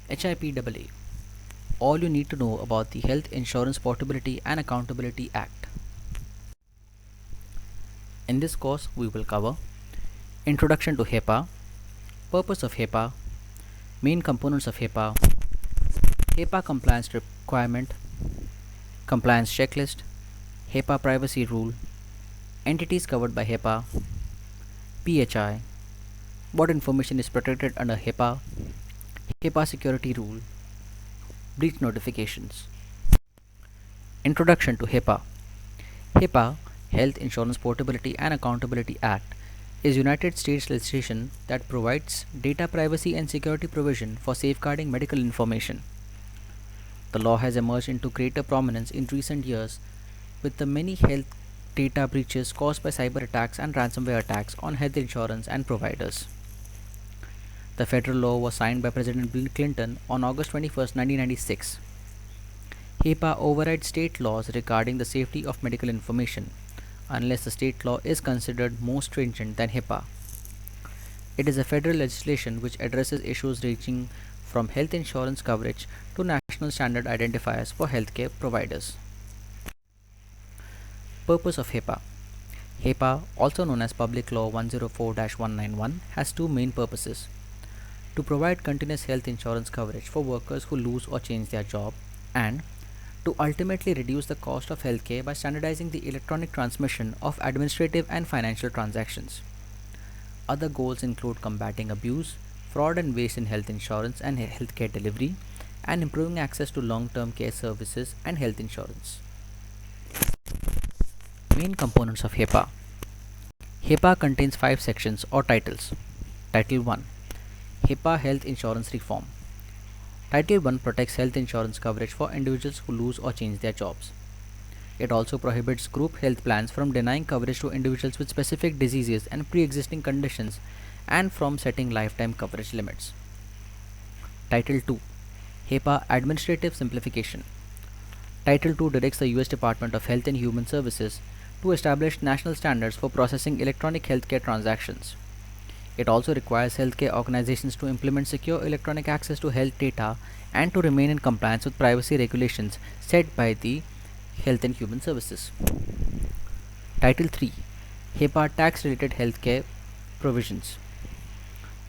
HIPAA. All you need to know about the Health Insurance Portability and Accountability Act. In this course, we will cover Introduction to HIPAA, Purpose of HIPAA, Main components of HIPAA, HIPAA compliance requirement, Compliance checklist, HIPAA privacy rule, Entities covered by HIPAA, PHI, what information is protected under HIPAA, HIPAA security rule, breach notifications. Introduction to HIPAA. HIPAA, Health Insurance Portability and Accountability Act, is United States legislation that provides data privacy and security provision for safeguarding medical information. The law has emerged into greater prominence in recent years with the many health data breaches caused by cyber attacks and ransomware attacks on health insurance and providers. The federal law was signed by President Bill Clinton on August 21, 1996. HIPAA overrides state laws regarding the safety of medical information, unless the state law is considered more stringent than HIPAA. It is a federal legislation which addresses issues ranging from health insurance coverage to national standard identifiers for healthcare providers. Purpose of HIPAA. HIPAA, also known as Public Law 104-191, has two main purposes: to provide continuous health insurance coverage for workers who lose or change their job, and to ultimately reduce the cost of healthcare by standardizing the electronic transmission of administrative and financial transactions. Other goals include combating abuse, fraud and waste in health insurance and healthcare delivery, and improving access to long-term care services and health insurance. Main components of HIPAA. HIPAA contains 5 sections or titles. Title 1. HIPAA Health Insurance Reform. Title 1 protects health insurance coverage for individuals who lose or change their jobs. It also prohibits group health plans from denying coverage to individuals with specific diseases and pre-existing conditions and from setting lifetime coverage limits. Title 2. HIPAA Administrative Simplification. Title 2 directs the US Department of Health and Human Services to establish national standards for processing electronic healthcare transactions. It also requires healthcare organizations to implement secure electronic access to health data and to remain in compliance with privacy regulations set by the Health and Human Services. Title 3. HIPAA Tax-related healthcare provisions.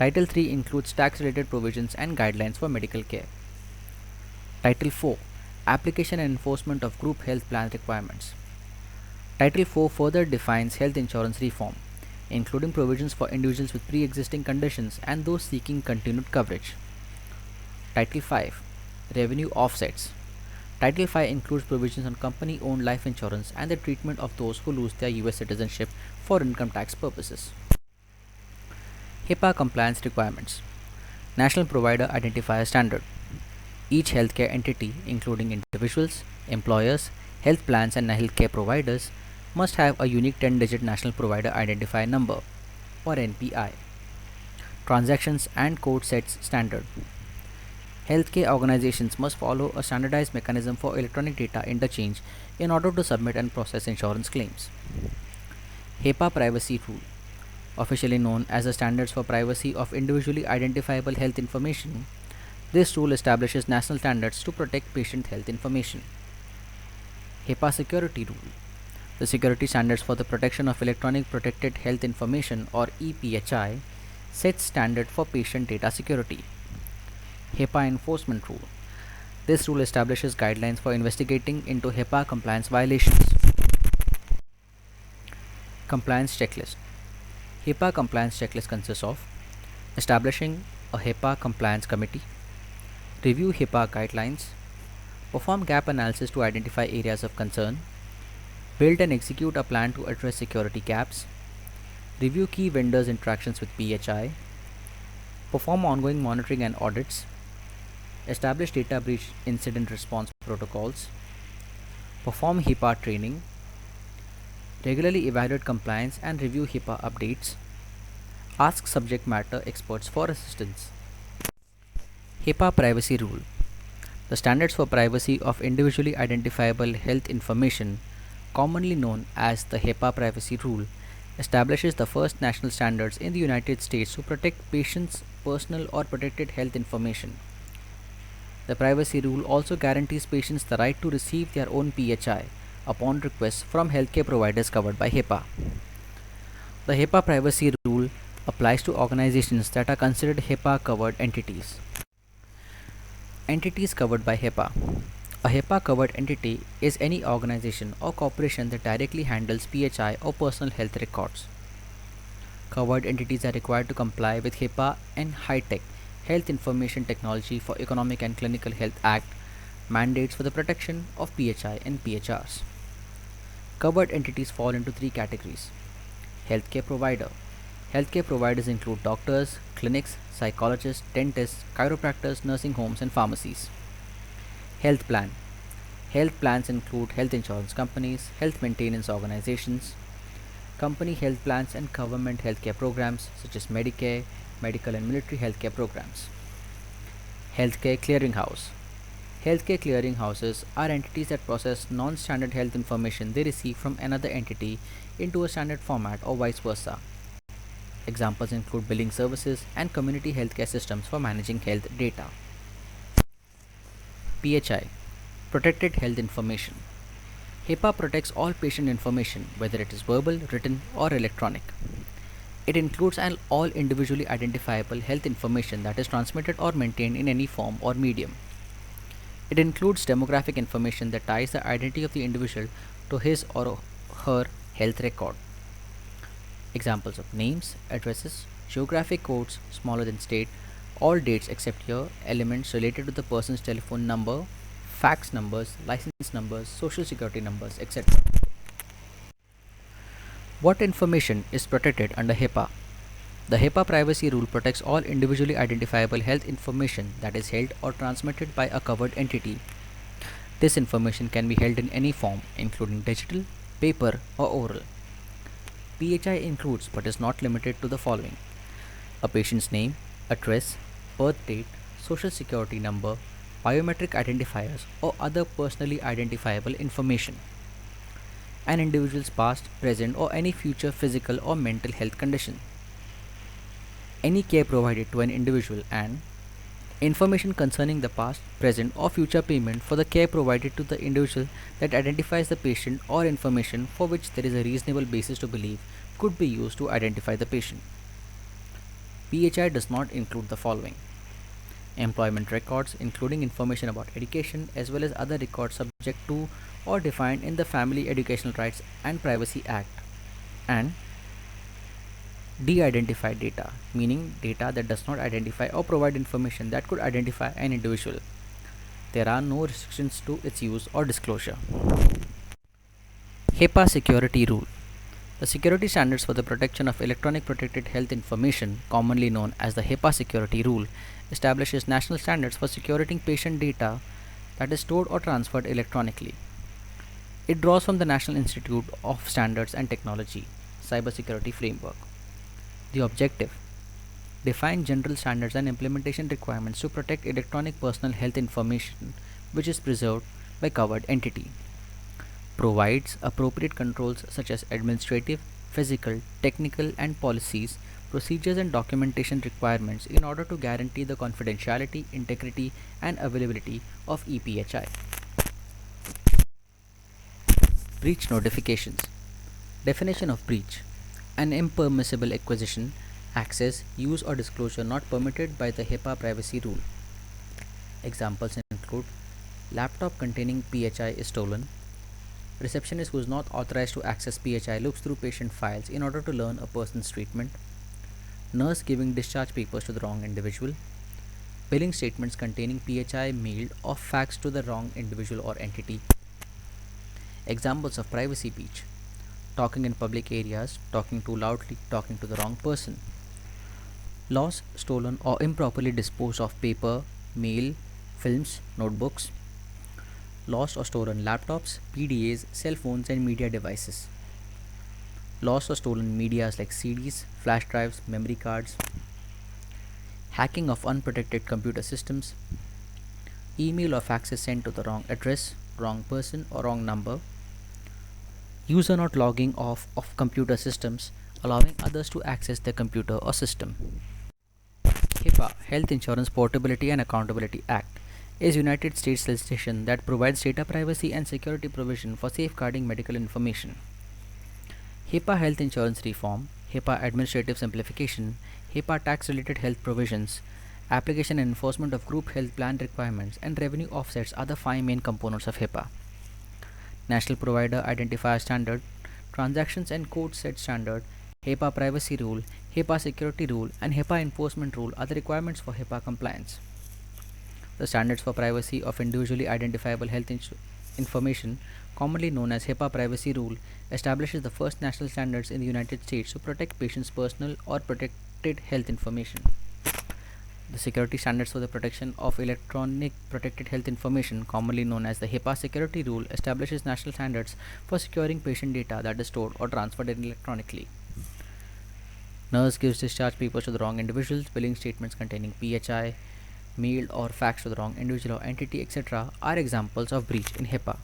Title 3 includes tax-related provisions and guidelines for medical care. Title 4. Application and enforcement of group health plan requirements. Title 4 further defines health insurance reform, including provisions for individuals with pre-existing conditions and those seeking continued coverage. Title 5. Revenue offsets. Title 5 includes provisions on company-owned life insurance and the treatment of those who lose their US citizenship for income tax purposes. HIPAA compliance requirements. National Provider Identifier Standard. Each healthcare entity, including individuals, employers, health plans and healthcare providers, must have a unique 10-digit National Provider Identifier Number or NPI. Transactions and code sets standard. Healthcare organizations must follow a standardized mechanism for electronic data interchange in order to submit and process insurance claims. HIPAA Privacy Rule, officially known as the Standards for Privacy of Individually Identifiable Health Information. This rule establishes national standards to protect patient health information. HIPAA Security Rule. The Security Standards for the Protection of Electronic Protected Health Information or EPHI sets standard for patient data security. HIPAA Enforcement Rule. This rule establishes guidelines for investigating into HIPAA compliance violations. Compliance Checklist. HIPAA compliance checklist consists of establishing a HIPAA compliance committee, review HIPAA guidelines, perform gap analysis to identify areas of concern, build and execute a plan to address security gaps, review key vendors' interactions with PHI, perform ongoing monitoring and audits, establish data breach incident response protocols, perform HIPAA training, regularly evaluate compliance and review HIPAA updates, ask subject matter experts for assistance. HIPAA Privacy Rule. The standards for privacy of individually identifiable health information, commonly known as the HIPAA Privacy Rule, establishes the first national standards in the United States to protect patients' personal or protected health information. The privacy rule also guarantees patients the right to receive their own PHI upon request from healthcare providers covered by HIPAA. The HIPAA privacy rule applies to organizations that are considered HIPAA covered entities. Entities covered by HIPAA. A HIPAA covered entity is any organization or corporation that directly handles PHI or personal health records. Covered entities are required to comply with HIPAA and high-tech Health Information Technology for Economic and Clinical Health Act mandates for the protection of PHI and PHRs. Covered entities fall into three categories. Healthcare provider. Healthcare providers include doctors, clinics, psychologists, dentists, chiropractors, nursing homes, and pharmacies. Health plan. Health plans include health insurance companies, health maintenance organizations, company health plans, and government healthcare programs such as Medicare, medical and military healthcare programs. Healthcare clearinghouse. Healthcare clearinghouses are entities that process non-standard health information they receive from another entity into a standard format or vice versa. Examples include billing services and community healthcare systems for managing health data. PHI, Protected Health Information. HIPAA protects all patient information, whether it is verbal, written, or electronic. It includes all individually identifiable health information that is transmitted or maintained in any form or medium. It includes demographic information that ties the identity of the individual to his or her health record. Examples of names, addresses, geographic codes smaller than state, all dates except year, elements related to the person's telephone number, fax numbers, license numbers, social security numbers, etc. What information is protected under HIPAA? The HIPAA privacy rule protects all individually identifiable health information that is held or transmitted by a covered entity. This information can be held in any form, including digital, paper, or oral. PHI includes but is not limited to the following: a patient's name, address, birth date, social security number, biometric identifiers, or other personally identifiable information, an individual's past, present, or any future physical or mental health condition, any care provided to an individual, and information concerning the past, present, or future payment for the care provided to the individual that identifies the patient, or information for which there is a reasonable basis to believe could be used to identify the patient. PHI does not include the following: employment records, including information about education, as well as other records subject to or defined in the Family Educational Rights and Privacy Act, and de-identified data, meaning data that does not identify or provide information that could identify an individual. There are no restrictions to its use or disclosure. HIPAA Security Rule. The security standards for the protection of electronic protected health information, commonly known as the HIPAA Security Rule, establishes national standards for securing patient data that is stored or transferred electronically. It draws from the National Institute of Standards and Technology Cybersecurity Framework. The objective: define general standards and implementation requirements to protect electronic personal health information which is preserved by covered entity. Provides appropriate controls such as administrative, physical, technical, and policies, procedures, and documentation requirements in order to guarantee the confidentiality, integrity, and availability of ePHI. Breach notifications. Definition of breach: an impermissible acquisition, access, use, or disclosure not permitted by the HIPAA privacy rule. Examples include: laptop containing PHI is stolen, receptionist who is not authorized to access PHI looks through patient files in order to learn a person's treatment, nurse giving discharge papers to the wrong individual, billing statements containing PHI mailed or faxed to the wrong individual or entity. Examples of privacy breach: talking in public areas, talking too loudly, talking to the wrong person. Lost, stolen, or improperly disposed of paper, mail, films, notebooks. Lost or stolen laptops, PDAs, cell phones, and media devices. Lost or stolen medias like CDs, flash drives, memory cards. Hacking of unprotected computer systems. Email or faxes sent to the wrong address, wrong person, or wrong number. User not logging off of computer systems, allowing others to access their computer or system. HIPAA, Health Insurance Portability and Accountability Act, is United States legislation that provides data privacy and security provision for safeguarding medical information. Hipaa Health Insurance Reform, Hipaa Administrative Simplification, Hipaa Tax Related Health Provisions, Application and Enforcement of Group Health Plan Requirements, and Revenue Offsets are the five main components of Hipaa. National Provider Identifier Standard, Transactions and Code Set Standard, Hipaa Privacy Rule, Hipaa Security Rule, and Hipaa Enforcement Rule are the requirements for Hipaa compliance. The standards for privacy of individually identifiable health information, commonly known as Hipaa Privacy Rule, establishes the first national standards in the United States to protect patients' personal or protected health information. The security standards for the protection of electronic protected health information, commonly known as the Hipaa Security Rule, establishes national standards for securing patient data that is stored or transferred electronically. Nurse gives discharge papers to the wrong individuals, billing statements containing PHI, mailed or faxed to the wrong individual or entity, etc., are examples of breach in Hipaa.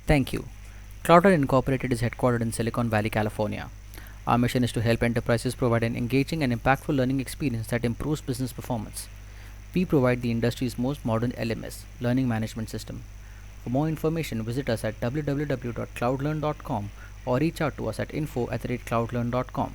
Thank you. CloudLearn Incorporated is headquartered in Silicon Valley, California. Our mission is to help enterprises provide an engaging and impactful learning experience that improves business performance. We provide the industry's most modern LMS, learning management system. For more information, visit us at www.cloudlearn.com or reach out to us at info@cloudlearn.com.